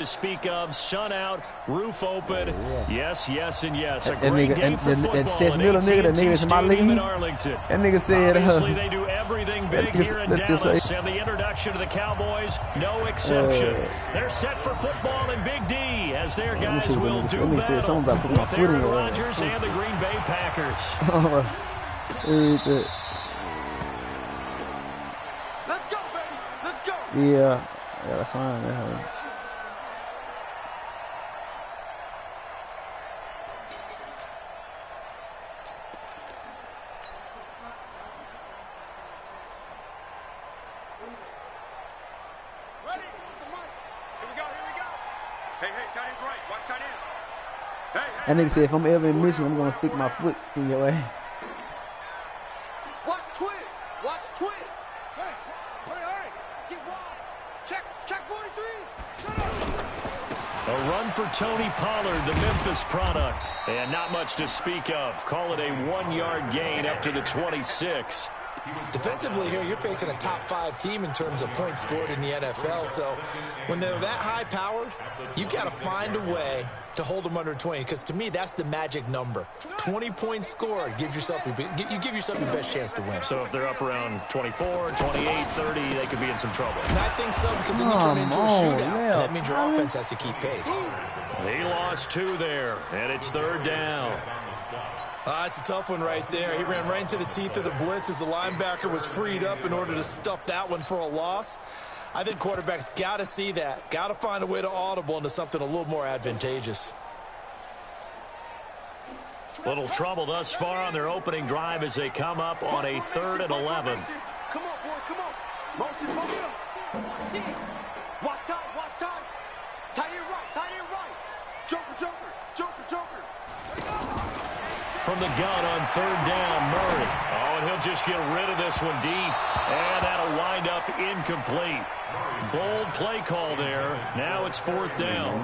to speak of, sun out, roof open. Yes, yes, and yes. A great day for football at AT&T Stadium in Arlington. That nigga said, obviously, they do everything big here in Dallas, and the introduction to the Cowboys, no exception. They're set for football in Big D, as their guys will do battle with Aaron Rodgers and the Green Bay Packers. Let's go, baby. Let's go. Yeah, gotta find that. Ready? Where's the mic? Here we go. Hey, tight end's right. Watch tight end. Hey. That nigga said, if I'm ever in Michigan, I'm gonna stick my foot in your ass. Watch twins. Hey. Get wide. Check 43. Shut up. A run for Tony Pollard, the Memphis product. And not much to speak of. Call it a 1-yard gain up to the 26. Defensively here, you're facing a top 5 team in terms of points scored in the NFL. So when they're that high-powered, you've got to find a way to hold them under 20. Because to me, that's the magic number. 20 points scored gives yourself you give yourself your best chance to win. So if they're up around 24, 28, 30, they could be in some trouble. And I think so, because then you turn into a shootout. And that means your offense has to keep pace. He lost 2 there, and it's 3rd down. It's a tough one right there. He ran right into the teeth of the blitz as the linebacker was freed up in order to stuff that one for a loss. I think quarterbacks got to see that. Got to find a way to audible into something a little more advantageous. Little trouble thus far on their opening drive as they come up on a 3rd and 11. Come on, boys, come on. Motion. Watch time. Tight end right. Joker. From the gun on 3rd down, Murray. Oh, and he'll just get rid of this one deep. And that'll wind up incomplete. Bold play call there. Now it's 4th down.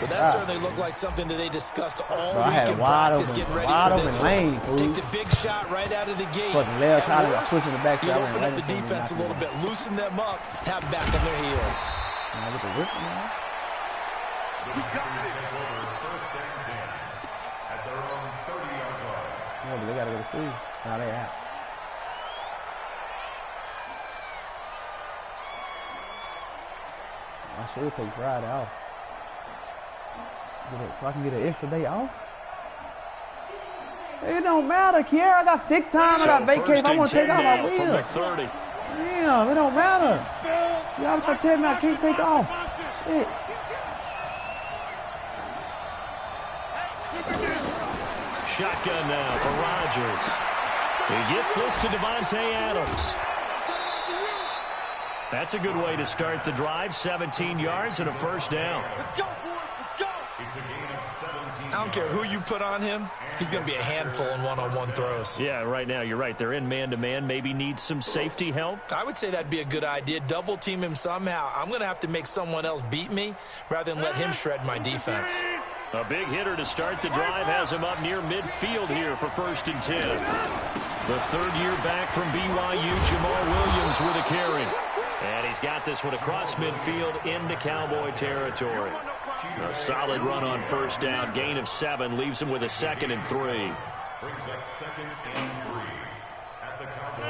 But that certainly looked like something that they discussed all week in practice, getting ready for this one. Take the big shot right out of the gate. At worst, you open up the defense a little bit, loosen them up, have them back on their heels. They gotta go to school. Now they out. I should take Friday off. So I can get an extra day off. It don't matter, Kiara. I got sick time. I got vacation. If I want to take off, I will. Damn, it don't matter. Y'all trying to tell me I can't take off. Shit. Shotgun now for Rodgers. He gets this to Devontae Adams. That's a good way to start the drive. 17 yards and a 1st down. Let's go, boys. Let's go. I don't care who you put on him. He's going to be a handful in one-on-one throws. Yeah, right now you're right. They're in man-to-man. Maybe need some safety help. I would say that'd be a good idea. Double team him somehow. I'm going to have to make someone else beat me rather than let him shred my defense. A big hitter to start the drive has him up near midfield here for 1st and 10. The 3rd year back from BYU, Jamal Williams with a carry. And he's got this one across midfield into Cowboy territory. A solid run on 1st down. Gain of 7 leaves him with a 2nd and 3.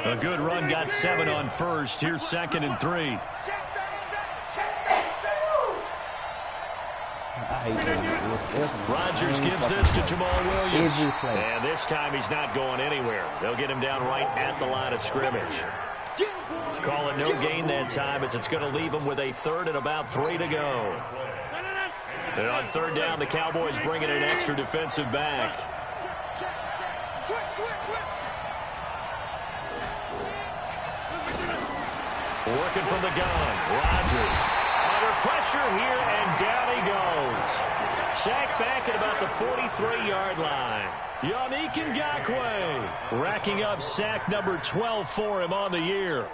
A good run got 7 on 1st. Here's 2nd and 3. Rodgers gives this to Jamal Williams. And this time he's not going anywhere. They'll get him down right at the line of scrimmage. Call it no gain that time as it's going to leave him with a 3rd and about 3 to go. And on 3rd down, the Cowboys bring in an extra defensive back. Working from the gun, Rodgers. Under pressure here, and down he goes. Sacked back at about the 43-yard line. Yannick Ngakoue racking up sack number 12 for him on the year.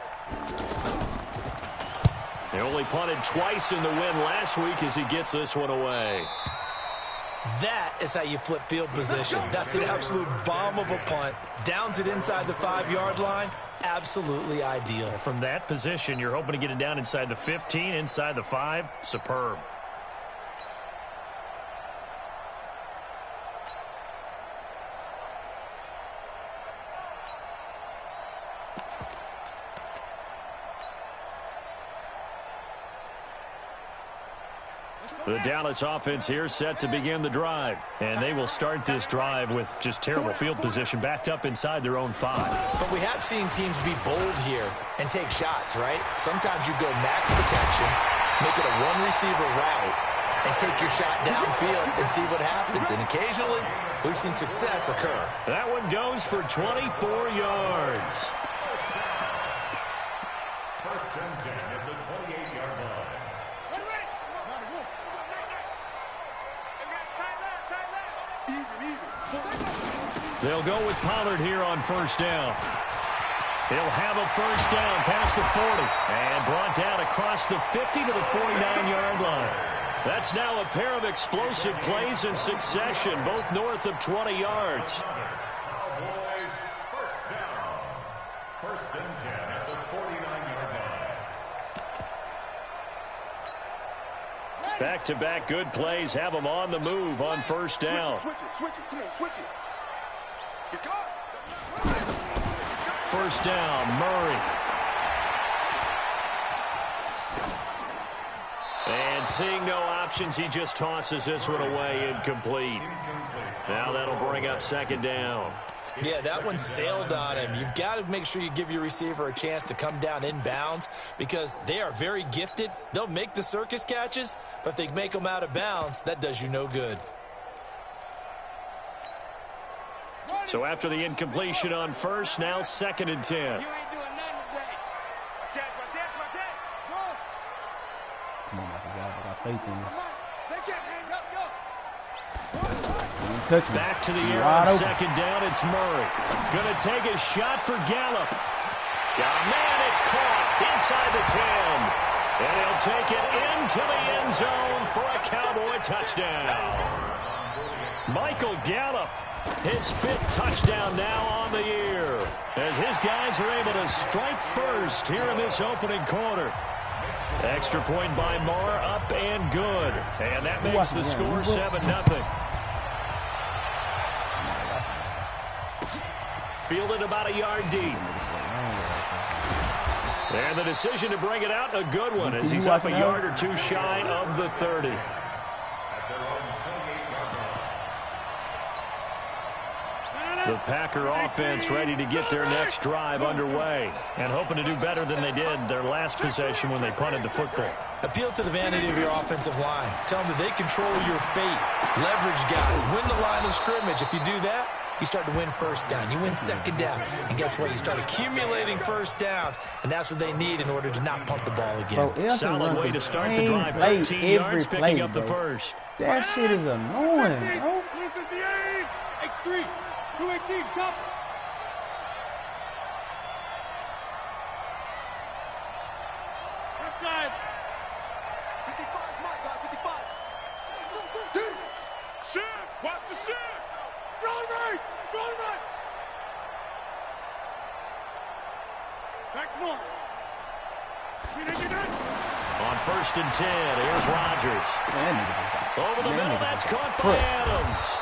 He only punted twice in the win last week as he gets this one away. That is how you flip field position. That's an absolute bomb of a punt. Downs it inside the 5-yard line. Absolutely ideal. From that position, you're hoping to get it down inside the 15, inside the 5. Superb. The Dallas offense here set to begin the drive. And they will start this drive with just terrible field position backed up inside their own 5. But we have seen teams be bold here and take shots, right? Sometimes you go max protection, make it a one-receiver route, and take your shot downfield and see what happens. And occasionally, we've seen success occur. That one goes for 24 yards. First and 10 at the 28-yard line. They'll go with Pollard here on first down. He'll have a first down past the 40 and brought down across the 50 to the 49-yard line. That's now a pair of explosive plays in succession, both north of 20 yards. Cowboys, first down. First and 10 at the 49-yard line. Back-to-back good plays have them on the move on first down. Switch it. Come on, switch it. He's gone. First down, Murray. And seeing no options, he just tosses this one away incomplete. Now that'll bring up second down. Yeah, that one sailed on him. You've got to make sure you give your receiver a chance to come down inbounds because they are very gifted. They'll make the circus catches, but if they make them out of bounds, that does you no good. So after the incompletion on first, now second and 10. You ain't doing nothing today. Watch out. Come on, I got faith in you. They can't hang up, go. Don't touch me. Back to the air Wide on open. second down. It's Murray. Gonna take a shot for Gallup. Man, it's caught inside the 10. And he'll take it into the end zone for a Cowboy touchdown. Michael Gallup, his 5th touchdown now on the year, as his guys are able to strike first here in this opening quarter. Extra point by Marr, up and good. And that makes the score 7-0. Fielded about a yard deep. And the decision to bring it out, a good one, as he's up a yard or two shy of the 30. The Packer offense ready to get their next drive underway and hoping to do better than they did their last possession when they punted the football. Appeal to the vanity of your offensive line. Tell them that they control your fate. Leverage guys. Win the line of scrimmage. If you do that, you start to win first down. You win second down. And guess what? You start accumulating first downs, and that's what they need in order to not punt the ball again. Bro, solid way to start the drive. 13 yards, picking up the first. That shit is annoying, bro. 358, X3, 218, chop. Left side. 55, my God, 55. Shift, watch the shift. Run right. Back north. On first and 10, here's Rodgers. Over the middle, that's caught by Adams.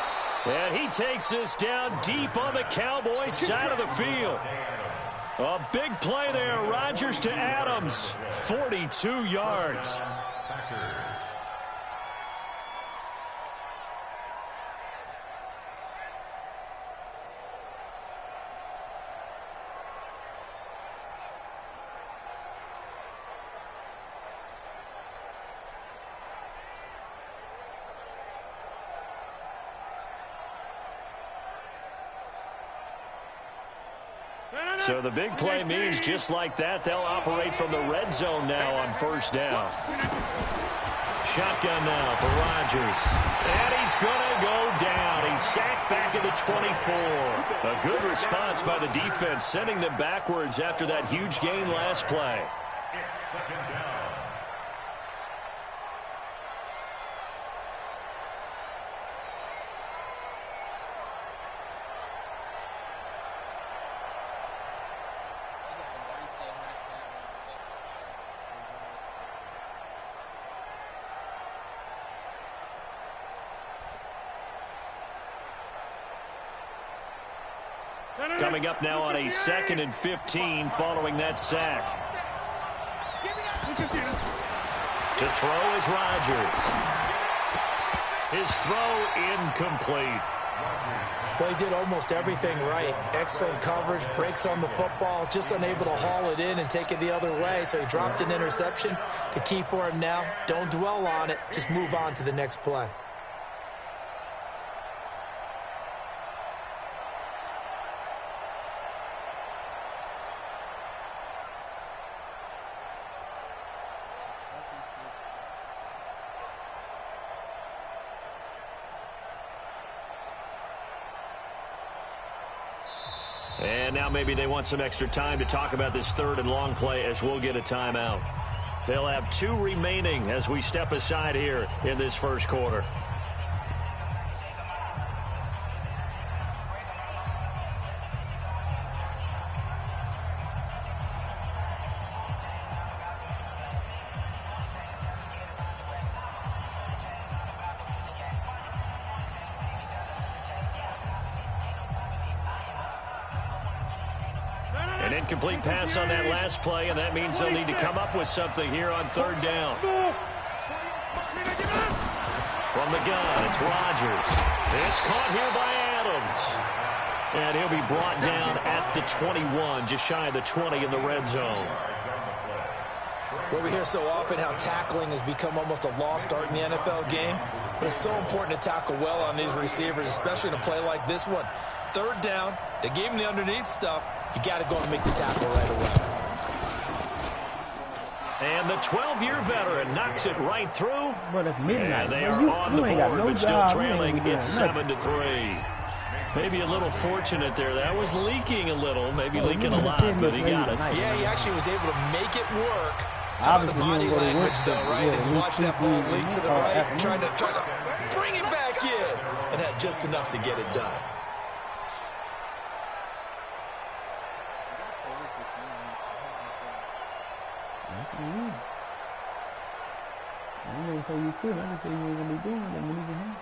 And he takes this down deep on the Cowboys side of the field. A big play there, Rodgers to Adams, 42 yards. So the big play means just like that, they'll operate from the red zone now on first down. Shotgun now for Rodgers. And he's going to go down. He's sacked back at the 24. A good response by the defense, sending them backwards after that huge gain last play. It's second down. Coming up now on a 2nd and 15 following that sack. To throw is Rodgers. His throw incomplete. Well, he did almost everything right. Excellent coverage, breaks on the football, just unable to haul it in and take it the other way, so he dropped an interception. The key for him now, don't dwell on it, just move on to the next play. And now maybe they want some extra time to talk about this third and long play as we'll get a timeout. They'll have 2 remaining as we step aside here in this first quarter. An incomplete pass on that last play, and that means they'll need to come up with something here on third down. From the gun, it's Rodgers. It's caught here by Adams. And he'll be brought down at the 21, just shy of the 20 in the red zone. Well, we hear so often how tackling has become almost a lost art in the NFL game, but it's so important to tackle well on these receivers, especially in a play like this one. Third down, they gave him the underneath stuff. You got to go and make the tackle right away. And the 12-year veteran knocks it right through. Bro, that's midnight. And they are on the board, but still trailing. It's 7-3. Maybe a little fortunate there. That was leaking a little, maybe leaking a lot, but he got it. Yeah, he actually was able to make it work. How about the body language, though, right? As he watched that ball leak to the right, trying to bring it back in, and had just enough to get it done. I didn't say you couldn't. I just said you were going to be doing it and leaving him.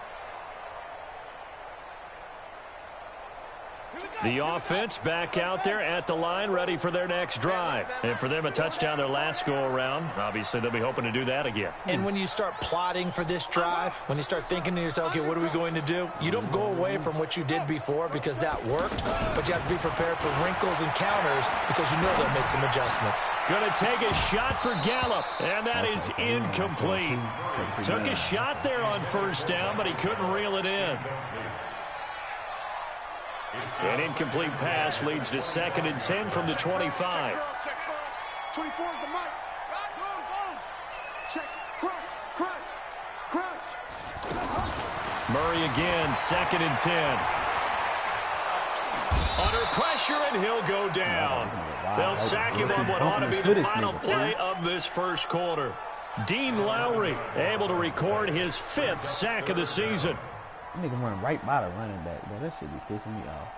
The offense back out there at the line, ready for their next drive. And for them, a touchdown their last go-around. Obviously, they'll be hoping to do that again. And when you start plotting for this drive, when you start thinking to yourself, okay, what are we going to do? You don't go away from what you did before because that worked, but you have to be prepared for wrinkles and counters because you know they'll make some adjustments. Going to take a shot for Gallup, and that is incomplete. Took a shot there on first down, but he couldn't reel it in. An incomplete pass leads to 2nd and 10 from the 25. 24 is the mic. Go. Check. Crunch. Murray again, 2nd and 10. Under pressure, and he'll go down. They'll sack him on what ought to be the final play of this first quarter. Dean Lowry able to record his 5th sack of the season. That nigga run right by the running back, bro. That shit be pissing me off.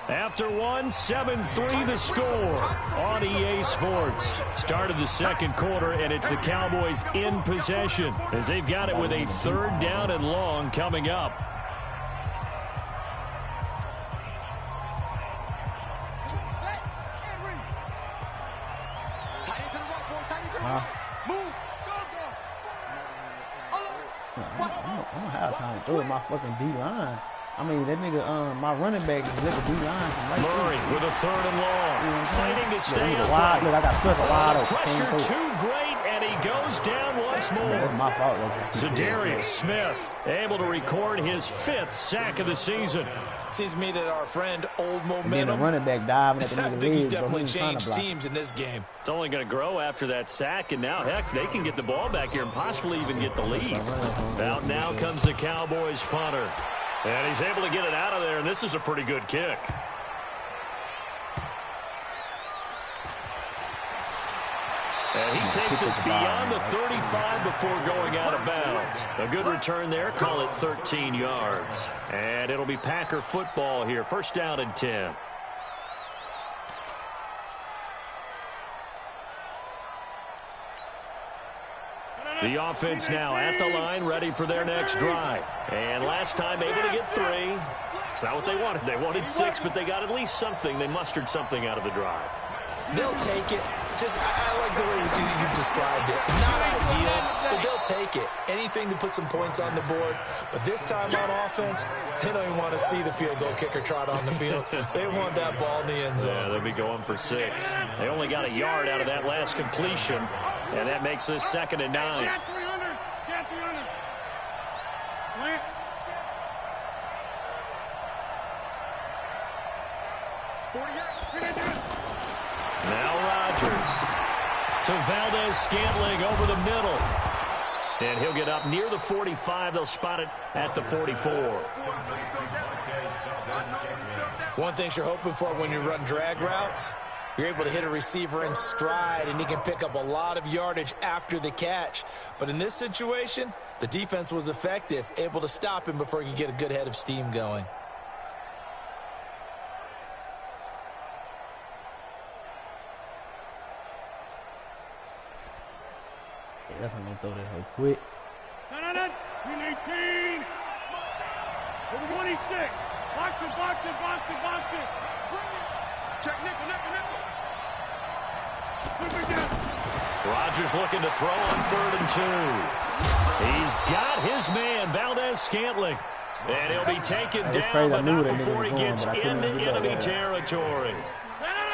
After one, 7-3 the score on EA Sports. Start of the second quarter, and it's the Cowboys in possession as they've got it with a 3rd down and long coming up. I'm gonna have time to throw my fucking D-line. I mean, that nigga, my running back is like a D-line. Murray with a 3rd and long. Fighting to stay up. Look, I got stuck a wide open. Pressure too great, and he goes down once more. That's my fault. Zadarius Smith able to record his 5th sack of the season. Seems to me that our friend, old momentum. And then the running back diving at the I think he's definitely changed teams in this game. It's only going to grow after that sack, and now, heck, they can get the ball back here and possibly even get the lead. Out now comes the Cowboys punter. And he's able to get it out of there, and this is a pretty good kick. And he takes us beyond the 35 before going out of bounds. A good return there. Call it 13 yards. And it'll be Packer football here. 1st down and 10. The offense now at the line, ready for their next drive. And last time able to get 3. It's not what they wanted. They wanted 6, but they got at least something. They mustered something out of the drive. They'll take it. I like the way you described it. Not ideal, but they'll take it. Anything to put some points on the board. But this time on offense, they don't even want to see the field goal kicker trot on the field. They want that ball in the end zone. Yeah, they'll be going for 6. They only got a yard out of that last completion, and that makes this 2nd and 9. Now Rodgers to Valdez-Scantling over the middle. And he'll get up near the 45. They'll spot it at the 44. One thing you're hoping for when you run drag routes, you're able to hit a receiver in stride, and he can pick up a lot of yardage after the catch. But in this situation, the defense was effective, able to stop him before he could get a good head of steam going. That's not gonna throw that hoe quick. No. 18. 26. Box it. Bring it. Check nickel. Rodgers looking to throw on 3rd and 2. He's got his man, Valdez-Scantling. And he'll be taken down, but not before he gets into enemy territory.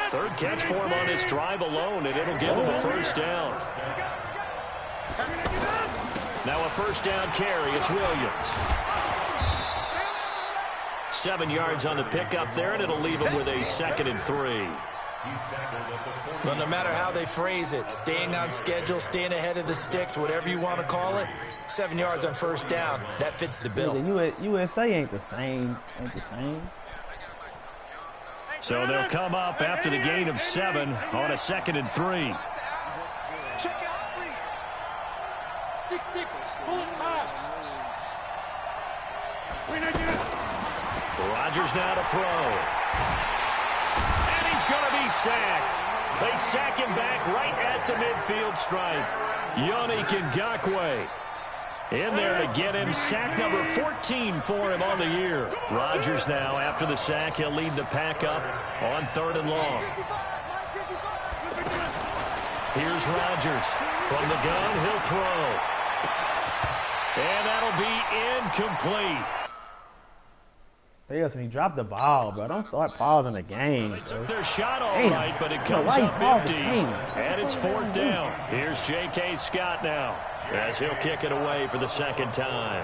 3rd catch for him on this drive alone, and it'll give him a 1st down. Now a 1st down carry. It's Williams. 7 yards on the pickup there, and it'll leave him with a 2nd and 3. Well, no matter how they phrase it, staying on schedule, staying ahead of the sticks, whatever you want to call it, 7 yards on 1st down, that fits the bill. The USA ain't the same. So they'll come up after the gain of 7 on a 2nd and 3. Check out 3. 6. Pull it 5. Rodgers now to throw. And he's going to be sacked. They sack him back right at the midfield stripe. Yannick Ngakoue in there to get him. Sack number 14 for him on the year. Rodgers now, after the sack, he'll lead the pack up on 3rd and long. Here's Rodgers. From the gun, he'll throw. And that'll be incomplete. He dropped the ball, bro. Don't start pausing the game. They took their shot all right, but it comes up empty. And it's 4th down. Here's J.K. Scott now, as he'll kick it away for the 2nd time.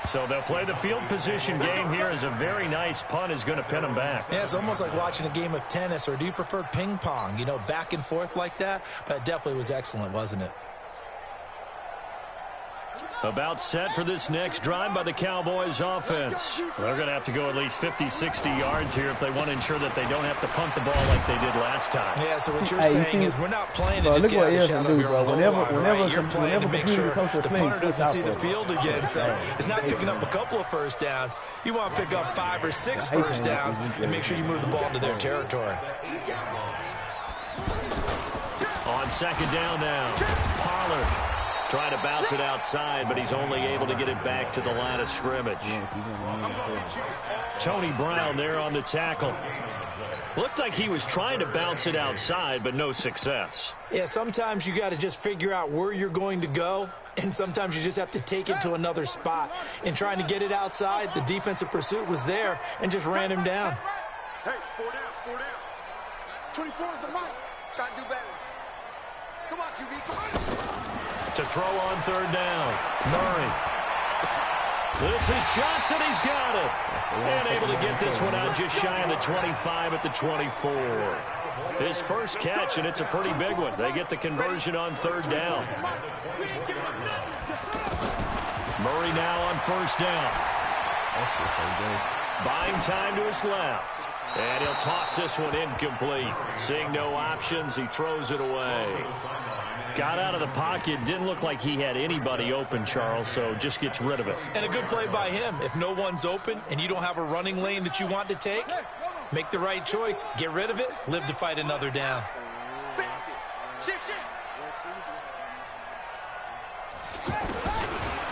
So they'll play the field position game here, as a very nice punt is going to pin them back. Yeah, it's almost like watching a game of tennis, or do you prefer ping pong? You know, back and forth like that? But it definitely was excellent, wasn't it? About set for this next drive by the Cowboys offense. They're going to have to go at least 50, 60 yards here if they want to ensure that they don't have to punt the ball like they did last time. Yeah, so what you're saying is we're not playing to just get out of the shadow of your own goal line, right? You're playing to make sure the punter doesn't see the field again. So it's not picking up a couple of 1st downs. You want to pick up 5 or 6 1st downs and make sure you move the ball into their territory. On 2nd down now, Pollard trying to bounce it outside, but he's only able to get it back to the line of scrimmage. Tony Brown there on the tackle. Looked like he was trying to bounce it outside, but no success. Yeah, sometimes you got to just figure out where you're going to go, and sometimes you just have to take it to another spot. In trying to get it outside, the defensive pursuit was there and just ran him down. Hey, 4 down. 24 is the mic. Got to do better. Come on, QB, come on. To throw on 3rd down, Murray. This is Johnson. He's got it. And able to get this one out just shy of the 25 at the 24. His first catch, and it's a pretty big one. They get the conversion on 3rd down. Murray now on 1st down. Buying time to his left. And he'll toss this one incomplete. Seeing no options, he throws it away. Got out of the pocket. Didn't look like he had anybody open, Charles, so just gets rid of it. And a good play by him. If no one's open and you don't have a running lane that you want to take, make the right choice. Get rid of it. Live to fight another down.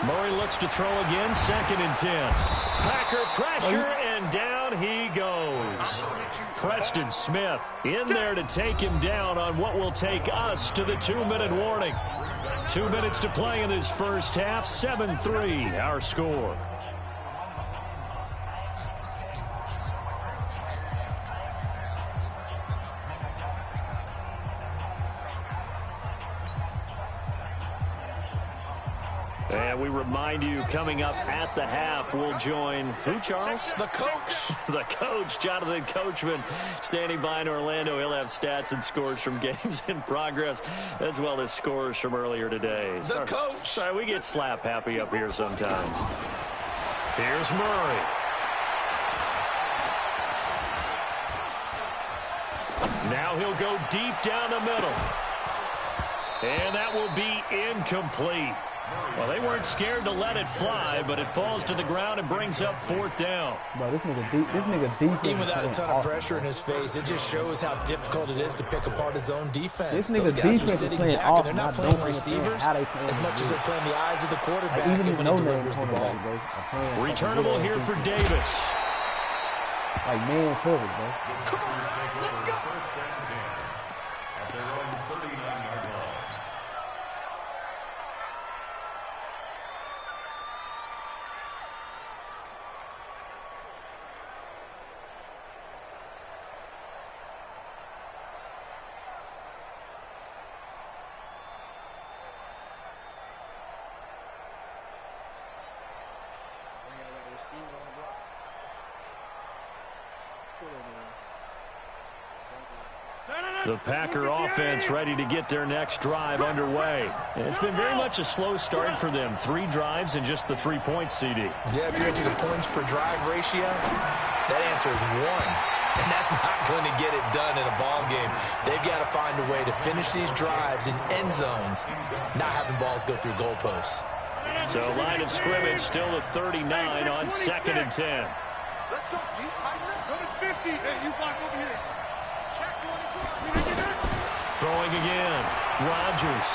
Murray looks to throw again. 2nd and 10. Packer pressure, and down he goes. Preston Smith in there to take him down on what will take us to the 2-minute warning. 2 minutes to play in this first half. 7-3 our score. And we remind you, coming up at the half, we'll join who, Charles? The coach. The coach, Jonathan Coachman, standing by in Orlando. He'll have stats and scores from games in progress, as well as scores from earlier today. The coach. Sorry, we get slap happy up here sometimes. Here's Murray. Now he'll go deep down the middle. And that will be incomplete. Well, they weren't scared to let it fly, but it falls to the ground and brings up 4th down. Bro, this nigga deep. Even without a ton of pressure in his face, it just shows how difficult it is to pick apart his own defense. This nigga Those guys are defense is sitting playing back, off. and they're not playing receivers as much as they're playing the eyes of the quarterback even and when he delivers the ball. Returnable here for Davis. Like, man, perfect, bro. Come on, let's go. First and 10 at their own 39-yard line. The Packer offense ready to get their next drive underway. And it's been very much a slow start for them. 3 drives and just the 3 points, CD. Yeah, if you're into the points per drive ratio, that answer is 1. And that's not going to get it done in a ball game. They've got to find a way to finish these drives in end zones, not having balls go through goalposts. So line of scrimmage still the 39 on 2nd and 10. Let's go, G. Tighten up. Go to 50. Hey, you block over here. Check 24. Throwing again. Rodgers.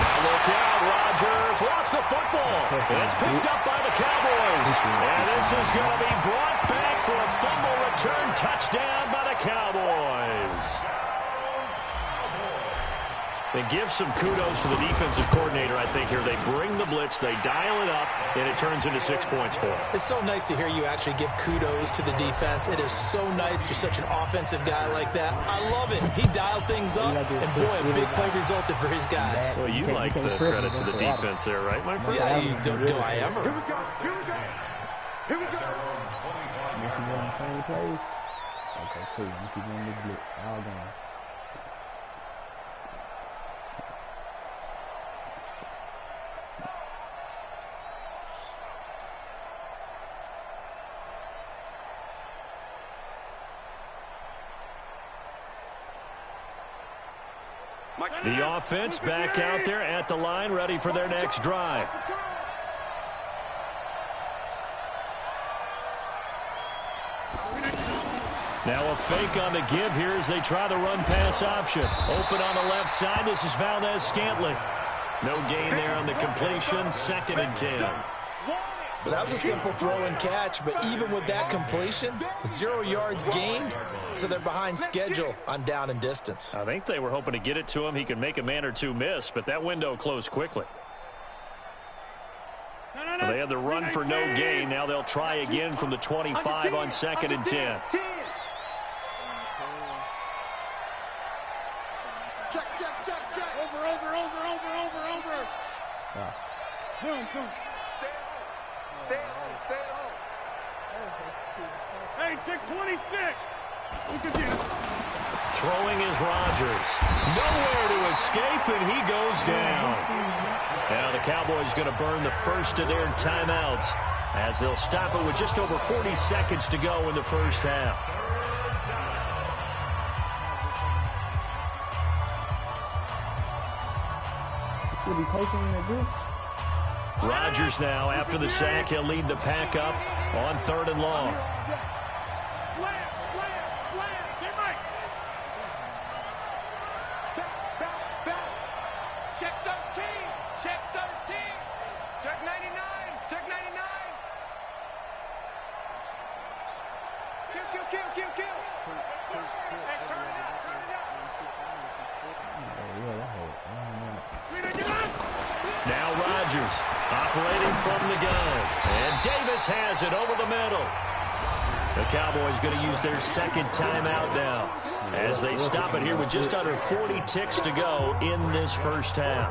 Now look out. Rodgers lost the football. It's picked up by the Cowboys. And this is going to be brought back for a fumble return touchdown by the Cowboys. They give some kudos to the defensive coordinator, I think, here. They bring the blitz, they dial it up, and it turns into 6 points for them. It's so nice to hear you actually give kudos to the defense. It is so nice. You're such an offensive guy like that. I love it. He dialed things up, and boy, a big play resulted for his guys. Well, you like the credit to the defense there, right, my friend? Yeah, do I ever? Here we go. Here we go. Here we go. Okay, cool. I'm keeping on the blitz. All gone. The offense back out there at the line, ready for their next drive. Now a fake on the give here as they try the run-pass option. Open on the left side. This is Valdez-Scantling. No gain there on the completion. 2nd and 10. But that was a simple throw and catch, but even with that completion, 0 yards gained, so they're behind schedule on down and distance. I think they were hoping to get it to him. He could make a man or two miss, but that window closed quickly. Well, they had the run for no gain. Now they'll try again from the 25 on 2nd and 10. Check, check, check, check. Over. Come. Stay on. Hey, take 26. Look at you. Throwing is Rodgers. Nowhere to escape, and he goes down. Now the Cowboys going to burn the first of their timeouts. as they'll stop it with just over 40 seconds to go in the first half. He'll be taking in the Rodgers now, after the sack, he'll lead the pack up on 3rd and long. Slam. Get right. Back. Check 13. Check 13. Check 99. Check 99. Kill. Hey, turn it up. Now Rodgers operating from the gun. And Davis has it over the middle. The Cowboys going to use their second timeout now as they stop it here with just under 40 ticks to go in this first half.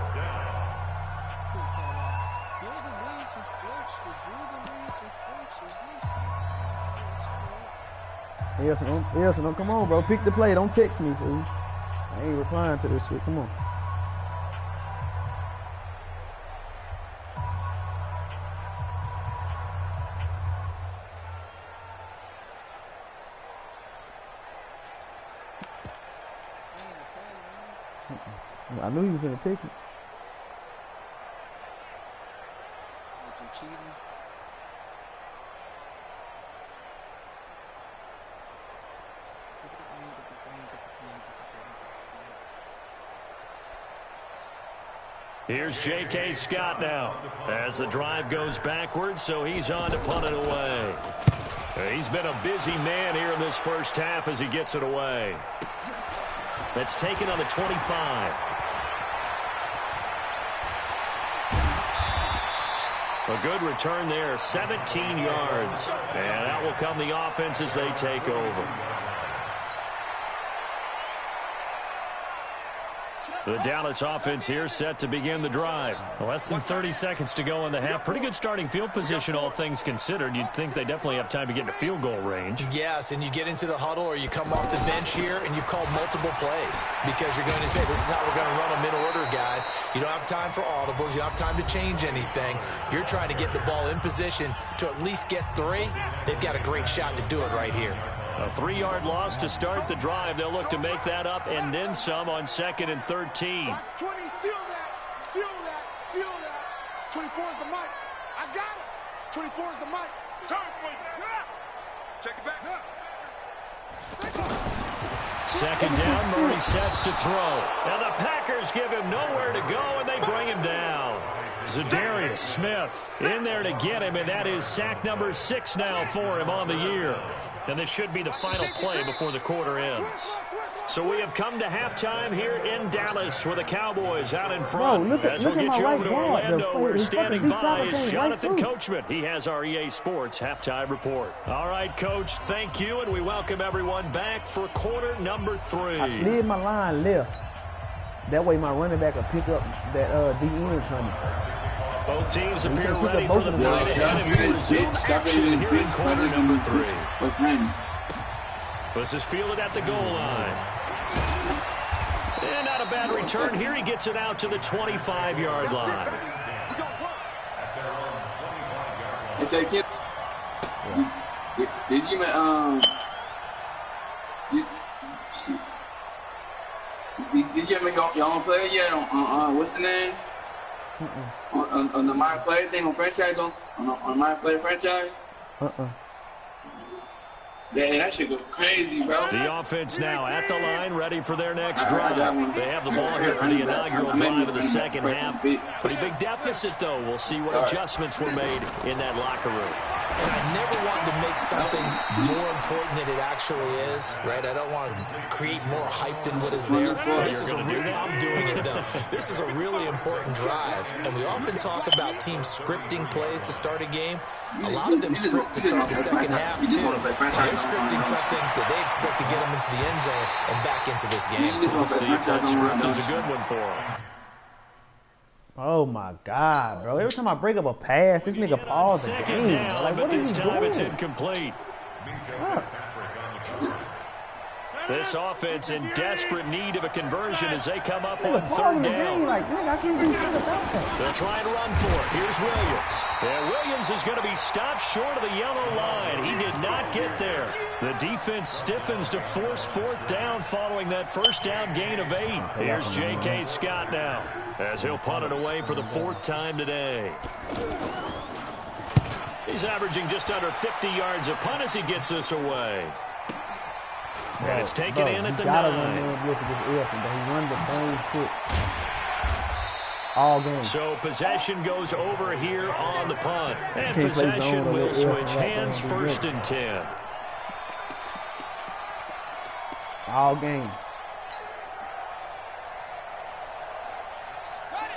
Elson, come on, bro. Pick the play. Don't text me, fool. I ain't replying to this shit. Come on. I knew he was gonna text me. Here's J.K. Scott now as the drive goes backwards, so he's on to punt it away. He's been a busy man here in this first half as he gets it away. That's taken on the 25. A good return there, 17 yards. And out will come the offense as they take over. The Dallas offense here set to begin the drive. Less than 30 seconds to go in the half. Pretty good starting field position, all things considered. You'd think they definitely have time to get into field goal range. Yes, and you get into the huddle or you come off the bench here and you call multiple plays because you're going to say, this is how we're going to run them in order, guys. You don't have time for audibles. You don't have time to change anything. You're trying to get the ball in position to at least get 3. They've got a great shot to do it right here. A 3-yard loss to start the drive. They'll look to make that up and then some on 2nd and 13. 20, seal that. 24 is the mic. I got it. 24 is the mic. Check it back. Second down, Murray sets to throw. And the Packers give him nowhere to go, and they bring him down. Zadarius Smith in there to get him, and that is sack number 6 now for him on the year. And this should be the final play before the quarter ends. So we have come to halftime here in Dallas with the Cowboys out in front. As we'll get you over to Orlando, where standing by is Jonathan Coachman. He has our EA Sports halftime report. All right, Coach, thank you, and we welcome everyone back for quarter number 3. I slid my line left. That way my running back will pick up that DN coming. Both teams appear ready for the fight ahead, and we resume action here in quarter number 3. This is fielded at the goal line. And not a bad return here. He gets it out to the 25-yard line. Did you ever make your own play yet on what's the name? On the My Player thing on franchise on My Player franchise? Yeah, that shit go crazy, bro. The offense now at the line, ready for their next drive. They have the ball here for the inaugural drive of the second half. Pretty big deficit, though. We'll see what adjustments were made in that locker room. And I never want to make something more important than it actually is, right? I don't want to create more hype than what is there. This is I'm doing it, though. This is a really important drive. And we often talk about teams scripting plays to start a game. A lot of them script to start the second half, too. They're scripting something that they expect to get them into the end zone and back into this game. We'll see if that script is a good one for them. Oh my God, bro! Every time I break up a pass, this nigga pauses the game. Down, like, but what this is he time doing? it's incomplete. This offense in desperate need of a conversion as they come up on Nigga, third down. Like, nigga, I can't do shit about that. They'll try and run for it. Here's Williams. And Williams is going to be stopped short of the yellow line. He did not get there. The defense stiffens to force fourth down following that first down gain of 8. Here's J.K. Scott now as he'll punt it away for the 4th time today. He's averaging just under 50 yards a punt as he gets this away. And it's taken in at the 9. He run the same shit all game. So possession goes over here on the punt. And possession will switch hands, 1st and 10. All game.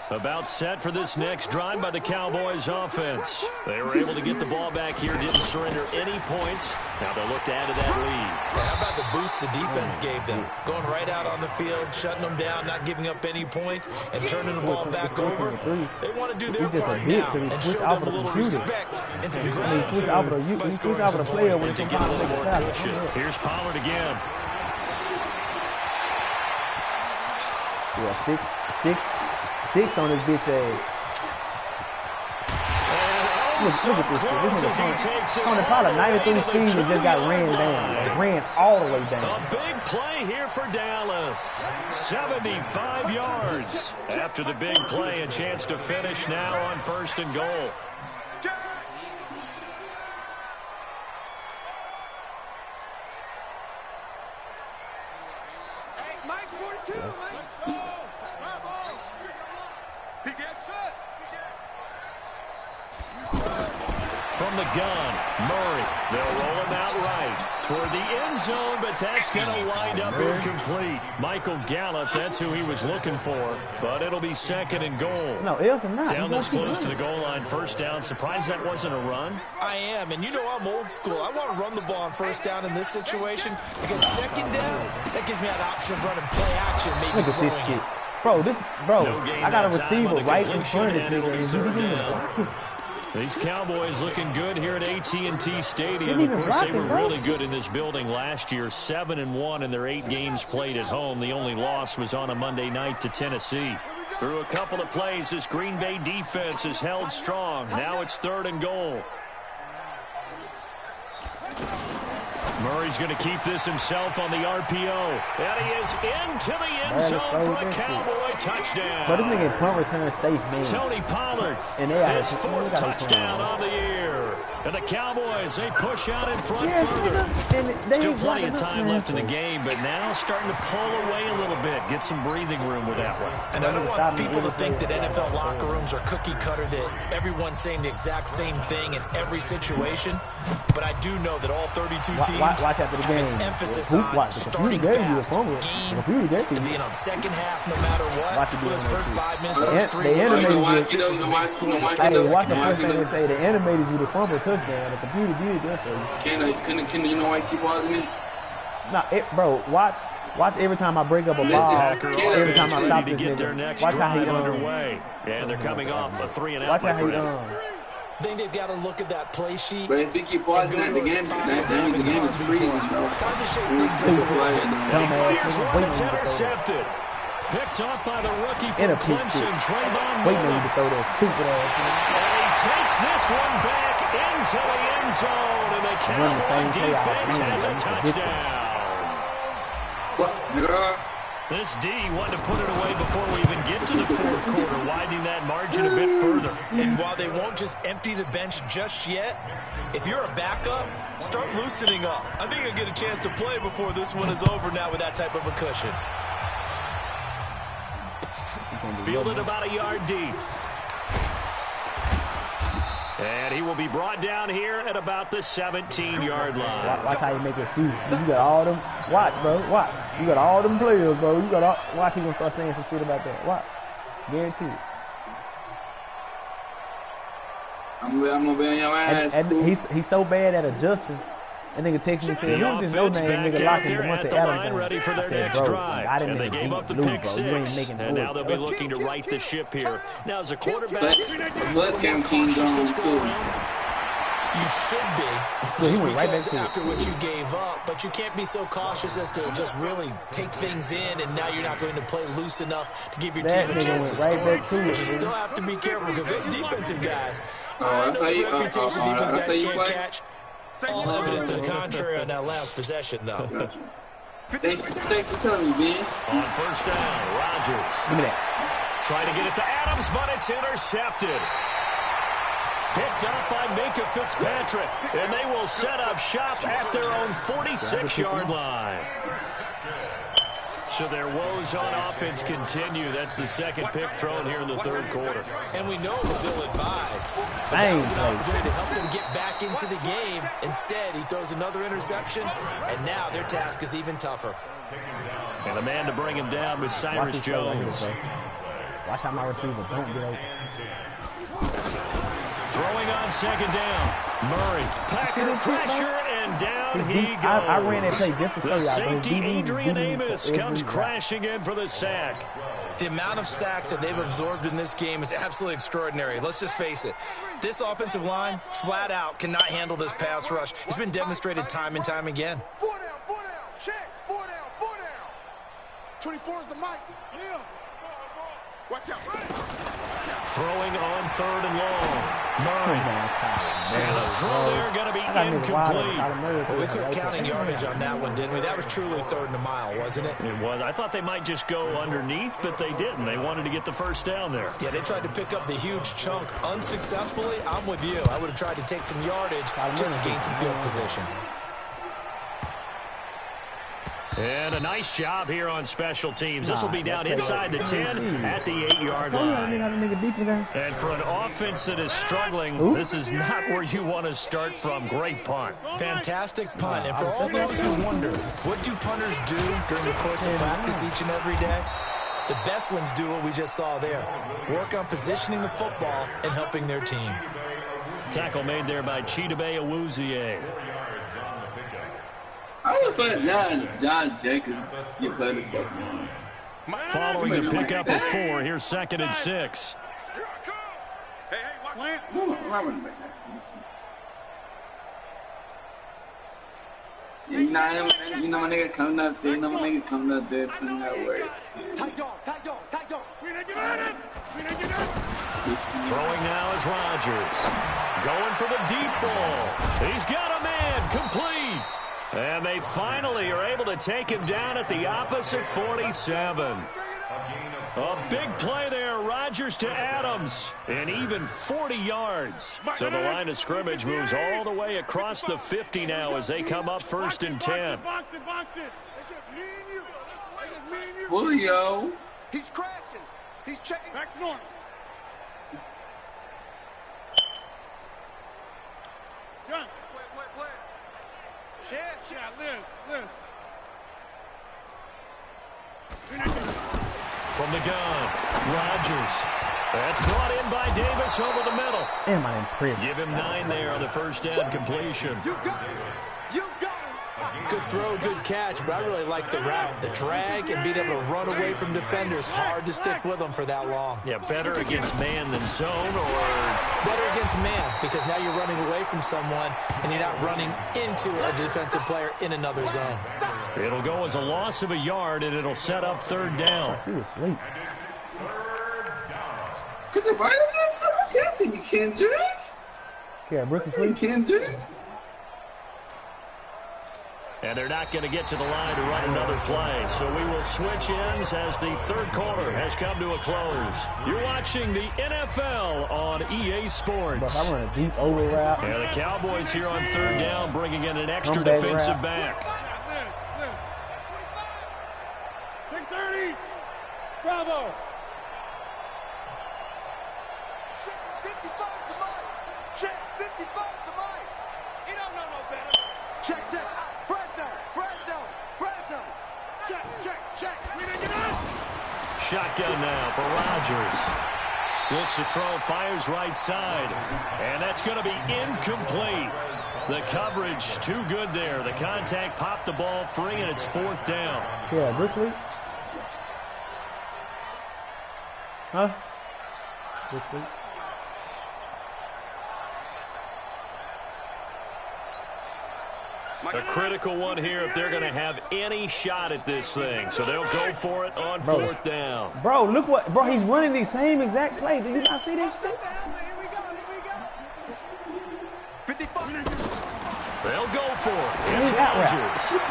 About set for this next drive by the Cowboys offense. They were able to get the ball back here, didn't surrender any points. Now they'll look to add to that lead. How about the boost the defense gave them? Going right out on the field, shutting them down, not giving up any points, and turning the ball back over. They want to do their part now and show them a little respect and some gratitude by scoring some points to get a little more cushion. Here's Pollard again. Yeah, six on his bitch ass. Look at this shit. This nigga Tony Pollard, 93 speed, and just got ran down. Like, ran all the way down. A big play here for Dallas. 75 yards. After the big play, a chance to finish now on 1st and goal. Hey, Mike's 42. Let's go. He gets it. From the gun, Murray. They'll roll him out right toward the end zone, but that's going to wind up incomplete. Michael Gallup, that's who he was looking for, but it'll be 2nd and goal. No, it's not. Down this close to the goal line, 1st down. Surprised that wasn't a run? I am, and you know I'm old school. I want to run the ball on 1st down in this situation because 2nd down, that gives me an option of running play action, maybe look at this shit. Bro, I got a receiver right in front of this nigga. These Cowboys looking good here at AT&T Stadium. Of course, they were really good in this building last year, 7-1 in their 8 games played at home. The only loss was on a Monday night to Tennessee. Through a couple of plays, this Green Bay defense is held strong. Now it's 3rd and goal. Murray's going to keep this himself on the RPO. And he is into the end zone for a Cowboy touchdown. But this nigga punt return safe, man. Tony Pollard, his 4th touchdown on the year. And the Cowboys, they push out in front further. Still plenty of time left in the game, but now starting to pull away a little bit. Get some breathing room with that one. And I don't want people to think that NFL locker rooms are cookie cutter, that everyone's saying the exact same thing in every situation. But I do know that all 32 teams watch after the game. Have an emphasis on starting fast. Game needs to be in on the 2nd half no matter what. Those first 5 minutes, first 3 minutes. This is a big score. Hey, watch the first thing they say. The animators you the fumble touchdown. The computer did that for you. Can you know why I keep watching it? Nah, bro, watch every time I break up a ball. Every time I stop this nigga. Watch how he underway. And they're coming off a 3-and-out. Watch how he I think they've got to look at that play sheet. But if you keep watching that, the game is freezing, bro. Time to shake things up. Here's one that's intercepted. Picked off by the rookie from Clemson, Trayvon Wait Mullen. to throw that stupid ass. And he takes this one back into the end zone, and the Cowboy defense has a touchdown. This D wanted to put it away before we even get to the 4th quarter, widening that margin a bit further. And while they won't just empty the bench just yet, if you're a backup, start loosening up. I think you'll get a chance to play before this one is over now with that type of a cushion. Fielded about a yard deep. And he will be brought down here at about the 17-yard line. Watch how you make excuses. You got all them. Watch, bro. Watch. You got all them players, bro. You got all. Watch, he gonna start saying some shit about that. Watch. Guarantee it. I'm gonna be on your ass. And he's so bad at adjusting. And nigga text me and said, who's this no name nigga locking the month of Adam? Ready for their next drive. And they gave up the pick 6. And now they'll be looking to right the ship here. Now as a quarterback, Blood cam team's on too. You should be, just because after what you gave up, but you can't be so cautious as to just really take things in, and now you're not going to play loose enough to give your team a chance to score. But you still have to be careful because those defensive guys, I know the reputation defense guys can't catch. All evidence to the contrary on that last possession, though. Thanks for telling me, man. On first down, Rodgers. Give me that. Trying to get it to Adams, but it's intercepted. Picked up by Minka Fitzpatrick, and they will set up shop at their own 46-yard line. So their woes on offense continue. That's the second pick thrown here in the third quarter. And we know it was ill-advised. But that was an opportunity to help them get back into the game. Instead, he throws another interception, and now their task is even tougher. And a man to bring him down was Cyrus Jones. Watch how my receivers don't get out. Throwing on second down. Murray, Packer pressure, and down he goes. I ran that play just to show the y'all. Safety Adrian Amos comes crashing in for the sack. The amount of sacks that they've absorbed in this game is absolutely extraordinary. Let's just face it. This offensive line, flat out, cannot handle this pass rush. It's been demonstrated time and time again. 4 down, check, 4 down. 24 is the mic. Yeah. Watch out. Throwing on third and long. Murray. And the throw there going to be incomplete. Well, we quit counting yardage on that one, didn't we? That was truly third and a mile, wasn't it? It was. I thought they might just go underneath, but they didn't. They wanted to get the first down there. Yeah, they tried to pick up the huge chunk unsuccessfully. I'm with you. I would have tried to take some yardage just to gain some field position. And a nice job here on special teams. This will be down inside the 10 at the 8-yard line. And for an offense that is struggling, this is not where you want to start from. Great punt. Fantastic punt. And for all those who wonder, what do punters do during the course of practice each and every day? The best ones do what we just saw there. Work on positioning the football and helping their team. Tackle made there by Chidobe Awuzie. I would put John Jacobs. You played the fucking one. Following the pickup of 4, here's 2nd and 6. Hey, watch. You know my nigga coming up there. Putting that work. Tight dog. Throwing now is Rodgers. Going for the deep ball. He's got a man. Complete. And they finally are able to take him down at the opposite 47. A big play there. Rodgers to Adams. And even 40 yards. So the line of scrimmage moves all the way across the 50 now as they come up 1st and 10. It's just me and you. Julio. He's crashing. He's checking. Back north. Gun. Wait. Shit, Liz. From the gun, Rodgers. That's brought in by Davis over the middle. Am I impressed? Give him 9 there on the first down completion. You got it. Good throw, good catch, but I really like the route. The drag and being able to run away from defenders. Hard to stick with them for that long. Yeah, better against man than zone, or better against man, because now you're running away from someone and you're not running into a defensive player in another zone. It'll go as a loss of a yard, and it'll set up 3rd down. He was asleep. Could the right of that? I can't say you can't drink. Yeah, Brooks asleep. You can't drink. And they're not going to get to the line to run another play. So we will switch ends as the third quarter has come to a close. You're watching the NFL on EA Sports. I run a deep over route. And the Cowboys here on 3rd down bringing in an extra defensive back. 630. Bravo. Check 55 to Mike. Check 55 to Mike. He don't know no better. Check. Fresno. Check. We didn't get out. Shotgun now for Rodgers. Looks to throw, fires right side. And that's going to be incomplete. The coverage too good there. The contact popped the ball free, and it's 4th down. Yeah, Brooks asleep. Huh? Brooks asleep. A critical one here if they're going to have any shot at this thing. So they'll go for it on fourth down. Bro, look what, bro, he's running the same exact play. Did you not see this shit? They'll go for it. It's Rodgers.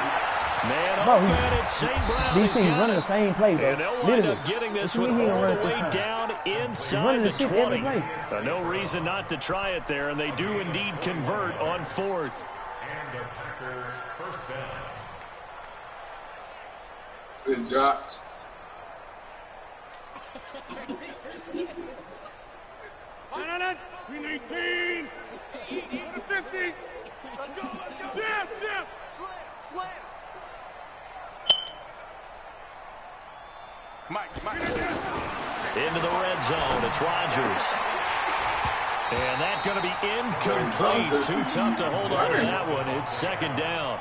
Man up, and it's St. Brown. These teams running the same play, bro. And they'll wind up getting this one all the way down inside the 20. No reason not to try it there, and they do indeed convert on fourth. And the Packers first down. Good job. We need 18. 50. Let's go. Zip. Slam. Mike. Into the red zone. It's Rodgers. And that's going to be incomplete. Too tough to hold on to that one. It's second down.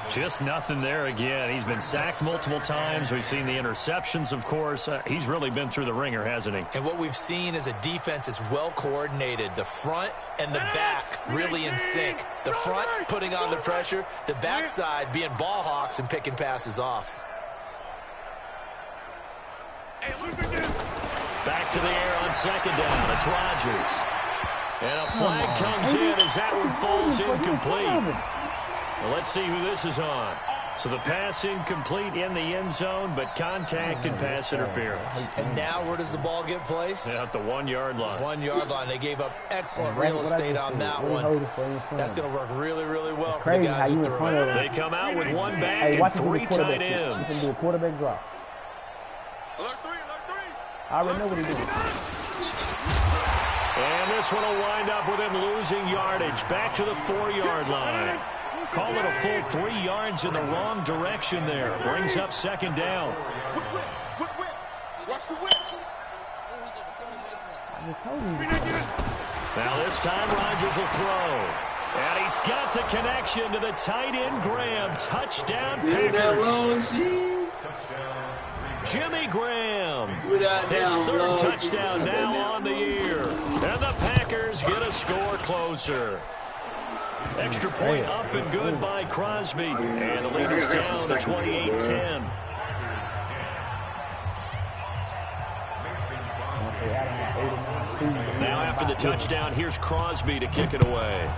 Just nothing there again. He's been sacked multiple times. We've seen the interceptions, of course. He's really been through the ringer, hasn't he? And what we've seen is a defense that's well coordinated. The front and the back really in sync. The front putting on the pressure. The backside being ball hawks and picking passes off. Back to the air on second down. It's Rodgers. And a flag comes in as that one falls incomplete. Well, let's see who this is on. So the pass incomplete in the end zone, but contact and pass interference. And now where does the ball get placed? Yeah, at the 1 yard line. 1 yard line. They gave up excellent real estate on that one. That's going to work really, really well for the guys who threw it. They come out with one back and 3 tight ends. He can do a quarterback drop. Alert three. I already know what he's doing. And this one will wind up with him losing yardage. Back to the 4 yard line. Call it a full 3 yards in the wrong direction there. Brings up second down. Whip. Watch the whip. I just told you. Now this time Rodgers will throw. And he's got the connection to the tight end Graham. Touchdown Packers. Jimmy Graham. His third touchdown now on the year. And the Packers get a score closer. Extra point up and good by Crosby. And the lead is down to 28-10. Now after the touchdown, here's Crosby to kick it away.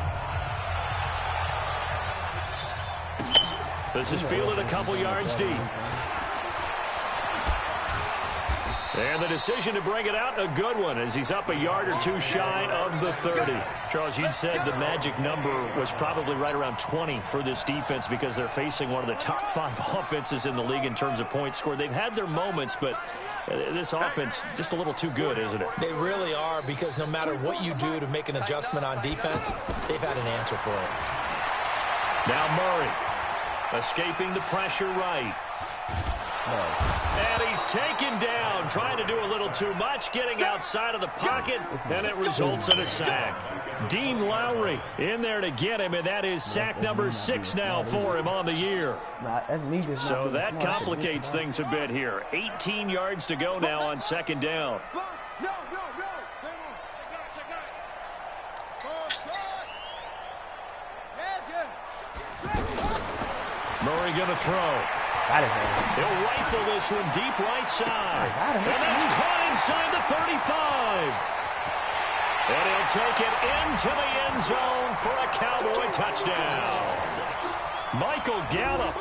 This is fielded a couple yards deep. And the decision to bring it out, a good one, as he's up a yard or two shy of the 30. Charles, you'd said the magic number was probably right around 20 for this defense because they're facing one of the top 5 offenses in the league in terms of points scored. They've had their moments, but this offense just a little too good, isn't it? They really are, because no matter what you do to make an adjustment on defense, they've had an answer for it. Now Murray escaping the pressure right. And he's taken down, trying to do a little too much, getting outside of the pocket, and it results in a sack. Dean Lowry in there to get him, and that is sack number 6 now for him on the year. So that complicates things a bit here. 18 yards to go now on second down. Murray going to throw. He'll rifle this one deep right side. And that's caught inside the 35. And he'll take it into the end zone for a Cowboy touchdown. Michael Gallup,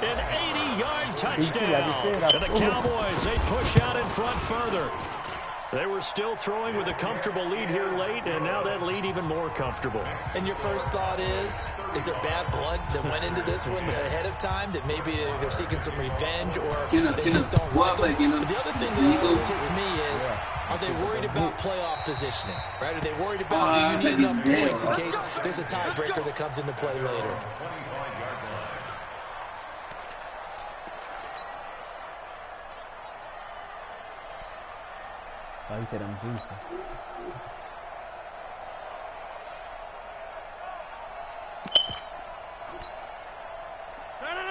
an 80-yard touchdown. And the Cowboys, they push out in front further. They were still throwing with a comfortable lead here late, and now that lead even more comfortable. And your first thought is there bad blood that went into this one ahead of time, that maybe they're seeking some revenge, or they just don't like it? But the other thing that always hits me is, are they worried about playoff positioning? Right? Are they worried about, do you need enough points in case there's a tiebreaker that comes into play later? Oh, he said I'm juicing.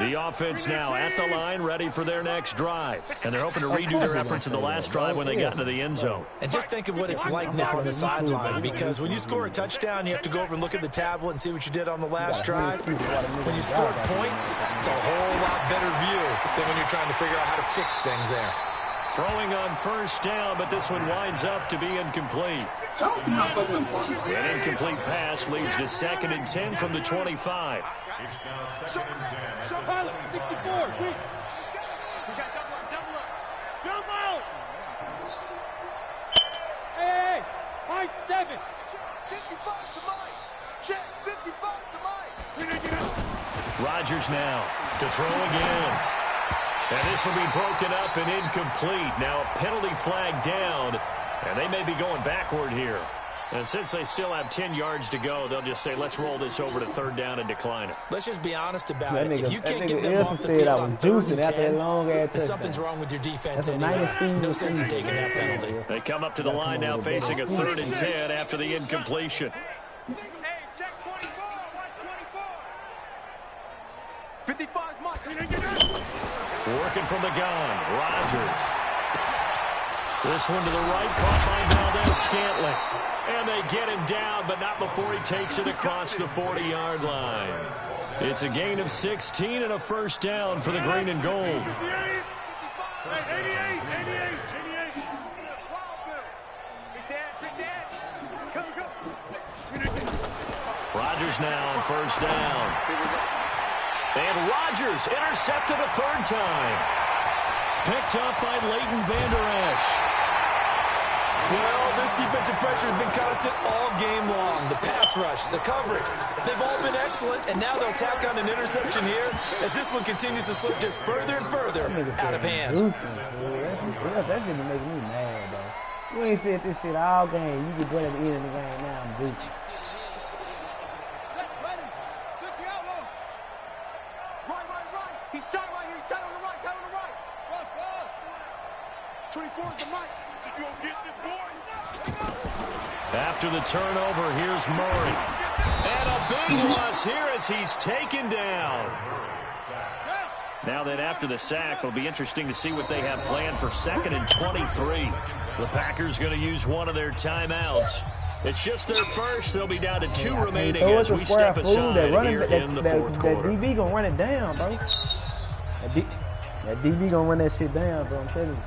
The offense now at the line, ready for their next drive. And they're hoping to redo their efforts in the last drive when they got into the end zone. And just think of what it's like now on the sideline, because when you score a touchdown, you have to go over and look at the tablet and see what you did on the last drive. When you score points, it's a whole lot better view than when you're trying to figure out how to fix things there. Throwing on first down, but this one winds up to be incomplete. An incomplete pass leads to 2nd and 10 from the 25. It's now 2nd and 10. Pilot, 64, quick. We got double up. Jump out. Hey, high 7. 55 to mine. Check, 55 to mine. Rodgers now to throw again. And this will be broken up and incomplete. Now a penalty flag down, and they may be going backward here. And since they still have 10 yards to go, they'll just say, let's roll this over to 3rd down and decline it. Let's just be honest about it. If you can't get them off the field on 3rd and 10, then something's wrong with your defense anyway. No sense in taking that penalty. They come up to the line now facing a 3rd and 10 after the incompletion. Hey, check 24. Watch 24. 55's mine. Working from the gun, Rodgers. This one to the right, caught by Valdez-Scantling. And they get him down, but not before he takes it across the 40-yard line. It's a gain of 16 and a first down for the green and gold. 88. Rodgers now on first down. And Rodgers intercepted a 3rd time. Picked up by Leighton Vander Esch. Well, this defensive pressure has been constant all game long. The pass rush, the coverage, they've all been excellent, and now they'll tack on an interception here as this one continues to slip just further and further out of hand. That shit be making me mad, though. You ain't said this shit all game. You can go at the end of the game now. I'm goofy. He's tight right here. He's tight on the right. Tight on the right. Rush. 24 is the mic. You gonna get this boy? After the turnover, here's Murray. And a big loss here as he's taken down. Now that after the sack, it'll be interesting to see what they have planned for 2nd and 23. The Packers going to use one of their timeouts. It's just their first. They'll be down to 2 remaining as we step aside here in the 4th quarter. That DB going to run it down, bro. That DB going to run that shit down, bro. I'm telling you.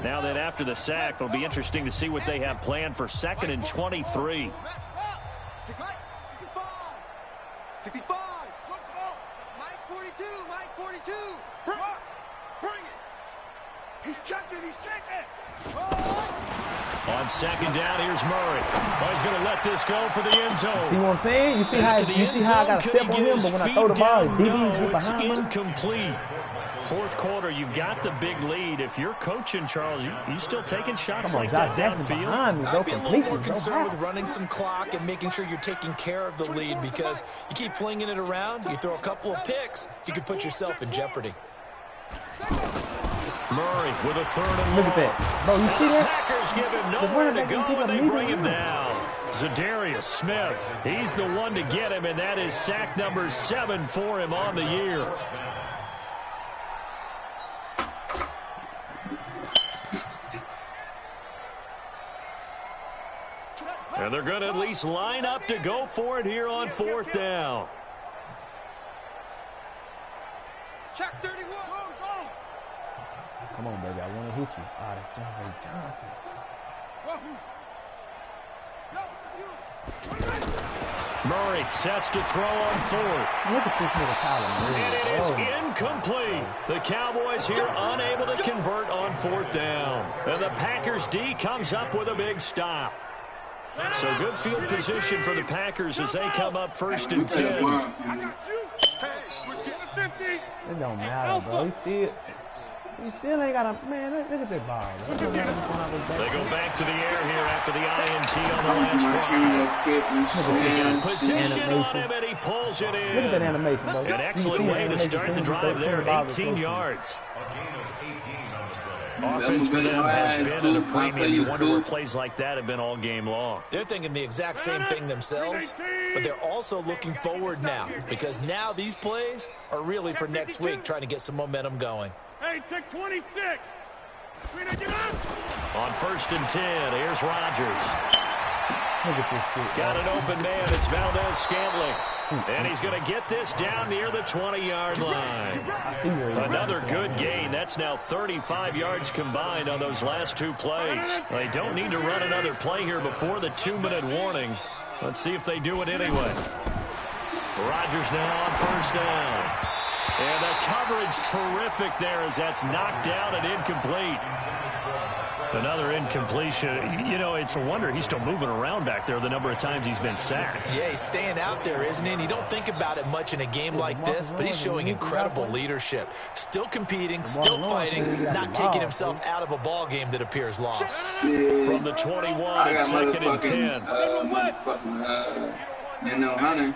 Now that after the sack, it'll be interesting to see what they have planned for 2nd and 23. 65. Mike 42. Mike 42. Bring it. He's checking. He's checking. On 2nd down, here's Murray. Oh, he's going to let this go for the end zone. See what I'm saying? You see how I got to step on him, but when I throw the ball, his DB's get behind me. Incomplete. 4th quarter, you've got the big lead. If you're coaching, Charles, you still taking shots like that downfield? I'd be a little more concerned with running some clock and making sure you're taking care of the lead, because you keep flinging it around, you throw a couple of picks, you could put yourself in jeopardy. Murray with a 3rd and long. Look at that. Bro, you see that? Packers give him nowhere to go, and they bring him down. Zadarius Smith, he's the one to get him, and that is sack number 7 for him on the year. And they're going to at least line up to go for it here on 4th down. Check 31. Go. Come on, baby. I want to hit you. Ah, that's John Johnson. Murray sets to throw on 4th. Look at this nigga Tyler. And it is incomplete. The Cowboys here unable to convert on 4th down. And the Packers D comes up with a big stop. So good field position for the Packers as they come up 1st and 10. It don't matter, bro. He still ain't got a man. Look at that ball. They go back to the air here after the INT on the last drive. Position on him, and he pulls it in. Look at that animation, bro. An excellent way to start the drive there, 18 yards. Offense for them has been at a premium. You wonder where plays like that have been all game long. They're thinking the exact same thing themselves. but they're also looking forward now because now these plays are really for next week, trying to get some momentum going. Hey, take 26. On 1st and 10, here's Rodgers. Got an open man. It's Valdez-Scantling. And he's going to get this down near the 20-yard line. Another good gain. That's now 35 yards combined on those last 2 plays. They don't need to run another play here before the 2-minute warning. Let's see if they do it anyway. Rodgers now on 1st down. And the coverage terrific there as that's knocked down and incomplete. Another incompletion. You know, it's a wonder he's still moving around back there the number of times he's been sacked. Yeah, he's staying out there, isn't he? And you don't think about it much in a game like this, but he's showing incredible leadership. Still competing, still fighting, not taking himself out of a ball game that appears lost. From the 21, it's 2nd and 10. Hunter.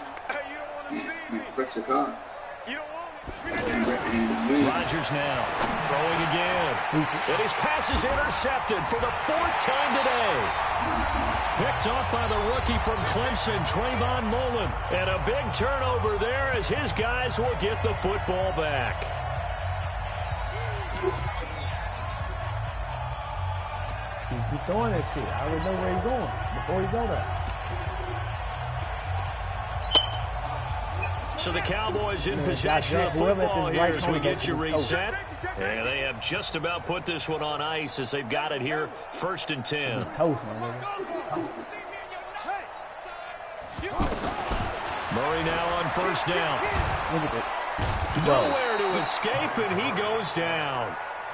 Press the car. Rodgers now throwing again. And his pass is intercepted for the 4th time today. Picked off by the rookie from Clemson, Trayvon Mullen. And a big turnover there as his guys will get the football back. He's throwing that shit. I already know where he's going before he go there. So the Cowboys in possession of football here as we get you reset. And they have just about put this one on ice as they've got it here, 1st and 10. Murray now on 1st down. Nowhere to escape, and he goes down.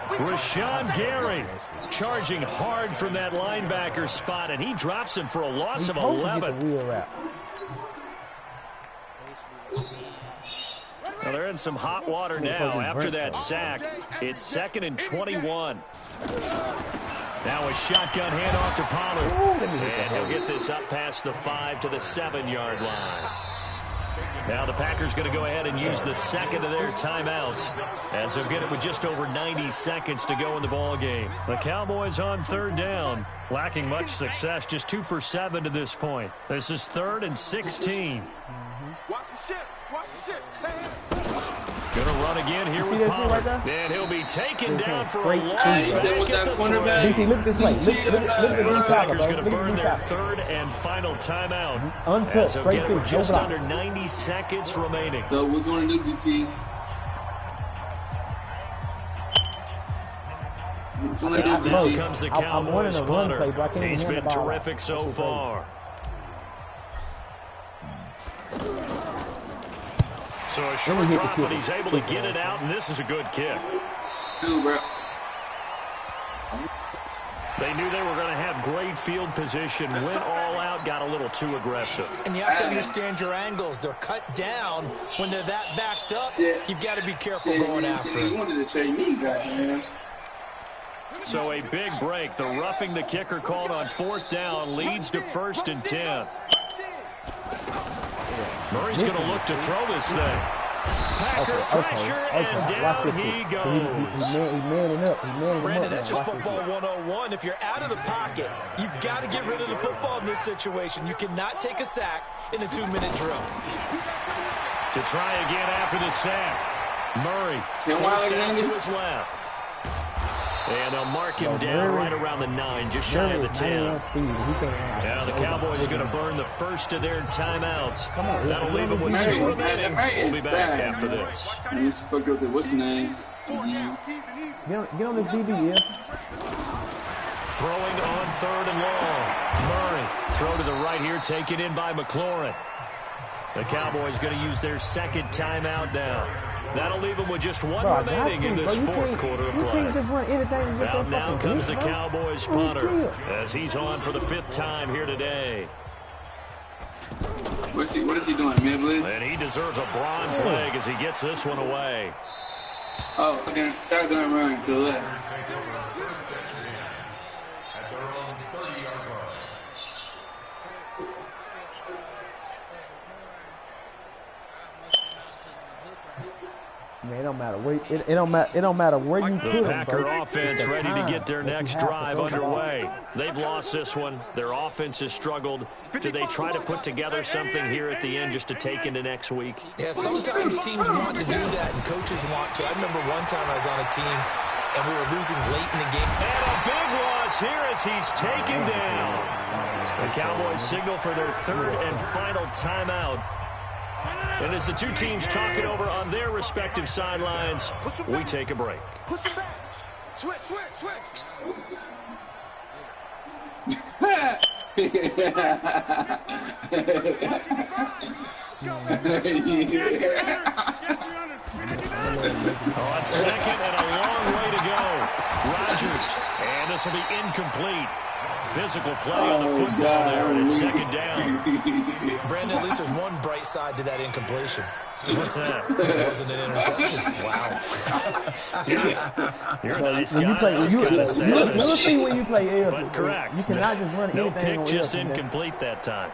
Rashawn Gary charging hard from that linebacker spot, and he drops him for a loss of 11. Well, they're in some hot water now after that sack. It's 2nd and 21. Now a shotgun handoff to Pollard. And he'll get this up past the 5 to the 7-yard line. Now the Packers going to go ahead and use the 2nd of their timeouts as they'll get it with just over 90 seconds to go in the ball game. The Cowboys on 3rd down, lacking much success, just 2 for 7 to this point. This is 3rd and 16. Watch the ship. Watch the ship. Going to run again here with Pollard. And he'll be taken down for a loss back at the 3. BT, look this way. The Packers going to burn their 3rd and final timeout. As they'll get it with just under 90 seconds remaining. So what you want to do, BT? Here comes the Cowboys punter. He's been terrific so far. So a short drop, but he's able to get it out, and this is a good kick. They knew they were going to have great field position, went all out, got a little too aggressive. And you have to understand your angles. They're cut down. When they're that backed up, you've got to be careful going after it. You wanted to trade me, man. So a big break. The roughing the kicker called on 4th down leads to 1st and 10. Murray's going to look to throw this thing. Packer pressure, and down he goes. He's manning up. Brandon, that's just football 101. If you're out of the pocket, you've got to get rid of the football in this situation. You cannot take a sack in a 2-minute drill. To try again after the sack. Murray forced out to his left. And they'll mark him down right around the 9, just shy of the 10. Now the Cowboys going to burn the 1st of their timeouts. That'll leave them with 2 remaining. We'll be back after this. What's the name? Get on this DB, yeah. Throwing on 3rd and long. Murray, throw to the right here, taken in by McLaurin. The Cowboys going to use their 2nd timeout now. That'll leave them with just 1 remaining in this 4th quarter of play. Now comes the Cowboys punter as he's on for the 5th time here today. What is he doing, mid-blitz? And he deserves a bronze leg as he gets this one away. Oh, okay. Start going run to the left. Man, it don't matter where it don't matter where you put The them, Packer bro. offense It's the ready to time get their that you next have to drive throw the ball. underway. They've lost this one. Their offense has struggled. Do they try to put together something here at the end just to take into next week? Yeah, sometimes teams want to do that and coaches want to. I remember one time I was on a team and we were losing late in the game. And a big loss here as he's taken down. The Cowboys signal for their third and final timeout. And as the two teams talk it over on their respective sidelines, we take a break. Push him back. Switch, switch, switch. On second and a long way to go. Rodgers. And this will be incomplete. Physical play on the football there, and it's second down. Brandon, at least there's one bright side to that incompletion. What's that? It wasn't an interception. Wow. You're a nice When guy. you play, That's you, kinda savage. you'll see when you play air. But correct. You cannot just run No anything pick, on just air. incomplete that time.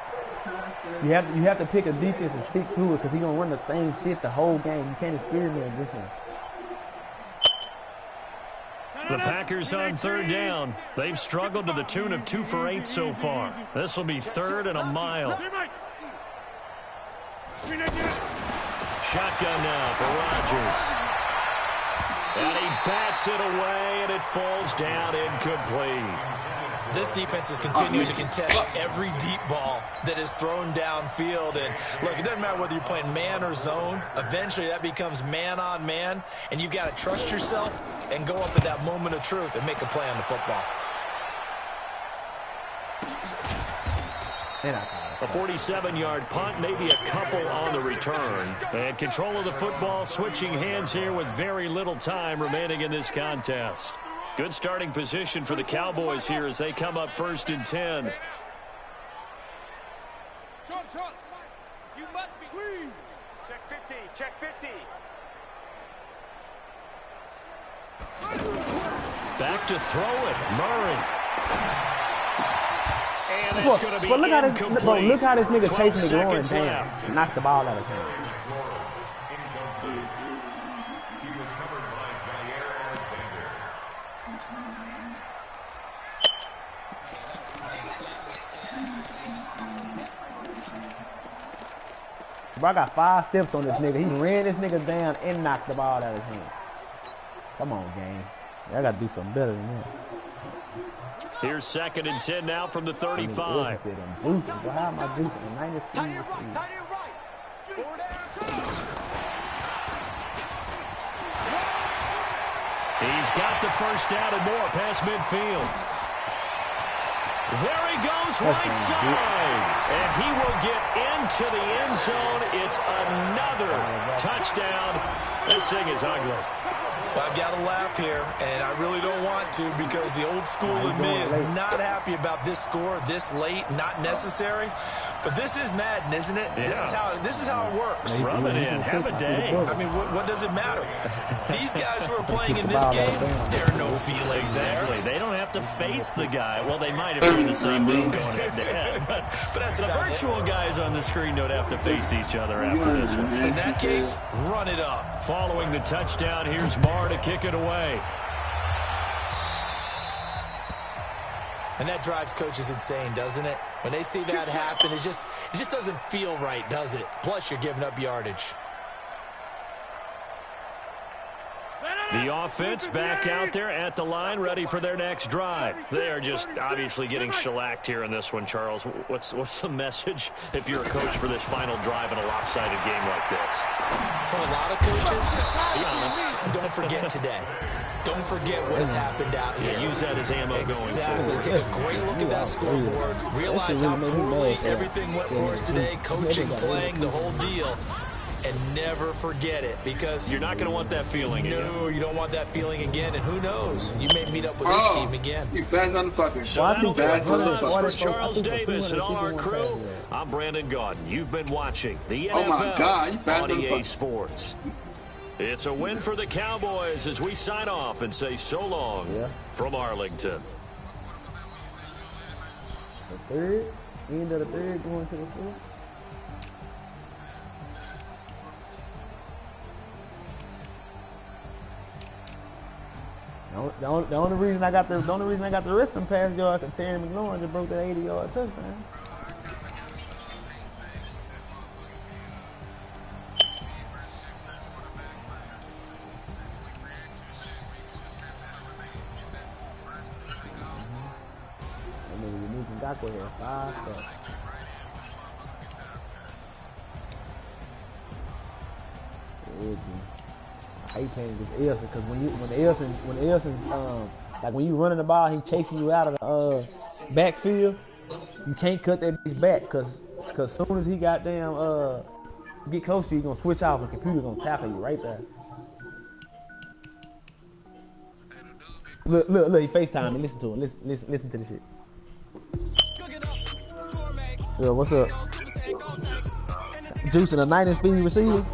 You have to pick a defense and stick to it because he's gonna run the same shit the whole game. You can't experiment against him. The Packers on third down. They've struggled to the tune of 2 for 8 so far. This will be third and a mile. Shotgun now for Rodgers. And he bats it away, and it falls down incomplete. This defense is continuing to contest every deep ball that is thrown downfield. And look, it doesn't matter whether you're playing man or zone. Eventually, that becomes man on man, and you've got to trust yourself and go up at that moment of truth and make a play on the football. A 47-yard punt, maybe a couple on the return. And control of the football, switching hands here with very little time remaining in this contest. Good starting position for the Cowboys here as they come up first and 10. Short. You must be squeezed. Check 50. Check 50. Back to throw it, Murray. And it's going to be But look how this nigga 12 chasing the groin seconds down. left. Knock the ball out of his hand. Bro, I got 5 steps on this nigga. He ran this nigga down and knocked the ball out of his hand. Come on, game. I got to do something better than that. Here's second and 10 now from the 35. How am I juicing? Minus 3 Tight end right. Tight end right. Forward down. He's got the first down and more past midfield. There he goes right side. And he will get into the end zone. It's another touchdown. This thing is ugly. Well, I've got to laugh here, and I really don't want to because the old school in me is not happy about this score this late, not necessary. But this is Madden, isn't it? Yeah. This is how it works. Rub it in. Have a day. I mean, what does it matter? These guys who are playing in this game, there are no feelings Exactly. They don't have to face the guy. Well, they might if they're in the same room going head to head. But that's the about virtual guys on the screen don't have to face each other after this one. In that case, run it up. Following the touchdown, here's Marr to kick it away. And that drives coaches insane, doesn't it? When they see that happen, it just doesn't feel right, does it? Plus, you're giving up yardage. The offense back out there at the line, ready for their next drive. They are just obviously getting shellacked here in this one, Charles. What's the message if you're a coach for this final drive in a lopsided game like this? For a lot of coaches, be honest, don't forget today. Don't forget what has happened out here. Yeah, use that as ammo going forward. Take a great look at that scoreboard. Realize how poorly everything went for us today. Coaching, playing, the whole deal. And never forget it because you're not going to want that feeling again. No, you don't want that feeling again. And who knows? You may meet up with this team again. You fast motherfucker. So that'll be it from us. For Charles Davis and all our crew, I'm Brandon Gaudin. You've been watching the NFL on EA Sports. It's a win for the Cowboys as we sign off and say so long from Arlington. The third, end of the third, going to the fourth. The only reason I got the rest of them pass yards because Terry McLaurin just broke that 80-yard touchdown. Got here 5 steps. I hate playing against Elson because when Elson like when you running the ball, he chasing you out of the backfield. You can't cut that bitch back because soon as he goddamn get close to you, he gonna switch off. The computer gonna tackle you right there. Look, he FaceTime me. Listen to him. Listen to the shit. Yo, what's up? Juice and a 90 speed receiver?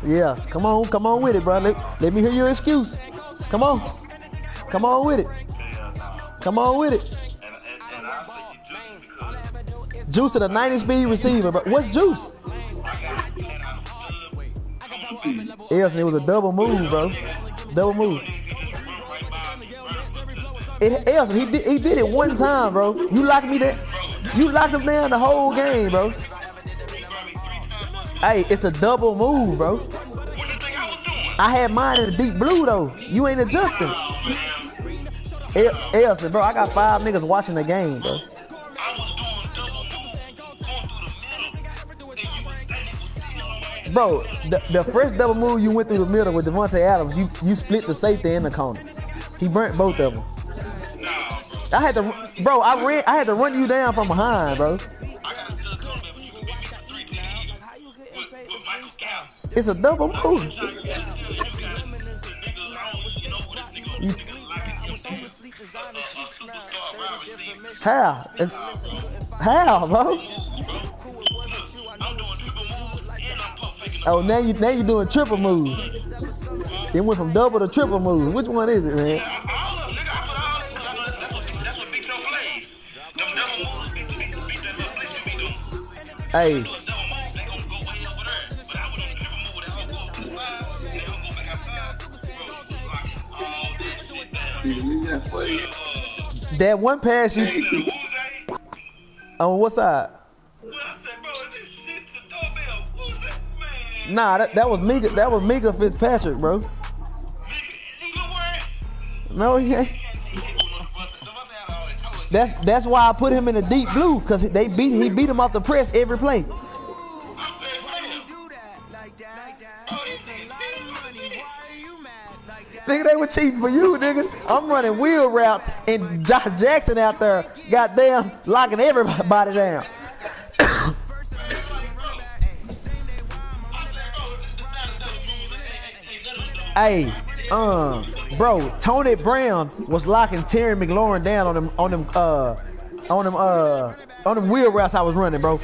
Yeah, come on with it, bro. Let me hear your excuse. Come on with it. Come on with it. Juice and a 90 speed receiver, bro. What's Juice? Elson, it was a double move, bro. Double move. Elson, he did it one time, bro. You locked me there. You locked him down the whole game, bro. Hey, it's a double move, bro. I had mine in the deep blue, though. You ain't adjusting. Elson, bro, I got 5 niggas watching the game, bro. Bro, the first double move you went through the middle with Devontae Adams, you split the safety in the corner. He burnt both of them. I had to run you down from behind, bro. It's a double move. How? How, bro? Oh, now you doing triple moves. It went from double to triple moves. Which one is it, man? Hey. That one pass you on what side? Nah, that was Mika Fitzpatrick, bro. No, he ain't. That's why I put him in the deep blue, because he beat him off the press every play. Nigga, they were cheating for you, niggas. I'm running wheel routes and Josh Jackson out there, goddamn, locking everybody down. Hey, bro, Tony Brown was locking Terry McLaurin down on them wheel routes I was running, bro.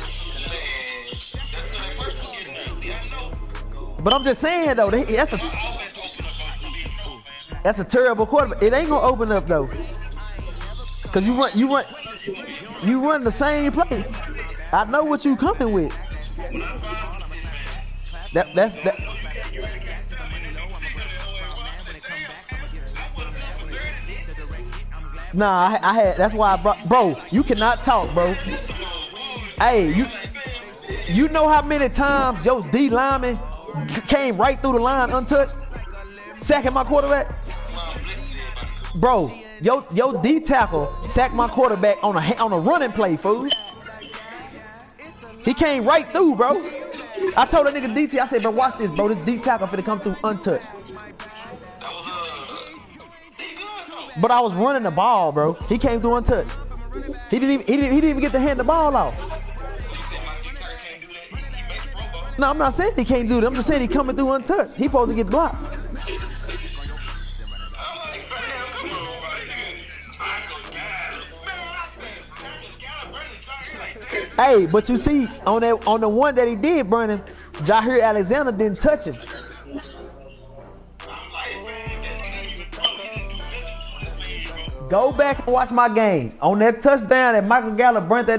But I'm just saying though, that's a terrible quarterback. It ain't gonna open up though, cause you run the same play. I know what you coming with. That's. Nah, I had. That's why I brought. Bro, you cannot talk, bro. Hey, you know how many times your D lineman came right through the line untouched, sacking my quarterback? Bro, your D tackle sacked my quarterback on a running play, fool. He came right through, bro. I told that nigga DT, I said, bro, watch this, bro. This D tackle finna come through untouched. But I was running the ball, bro. He came through untouched. He didn't even get to hand the ball off. No, I'm not saying he can't do that. I'm just saying he coming through untouched. He supposed to get blocked. Hey, but you see, on the one that he did burn him, Jair Alexander didn't touch him. Go back and watch my game. On that touchdown that Michael Gallup burnt that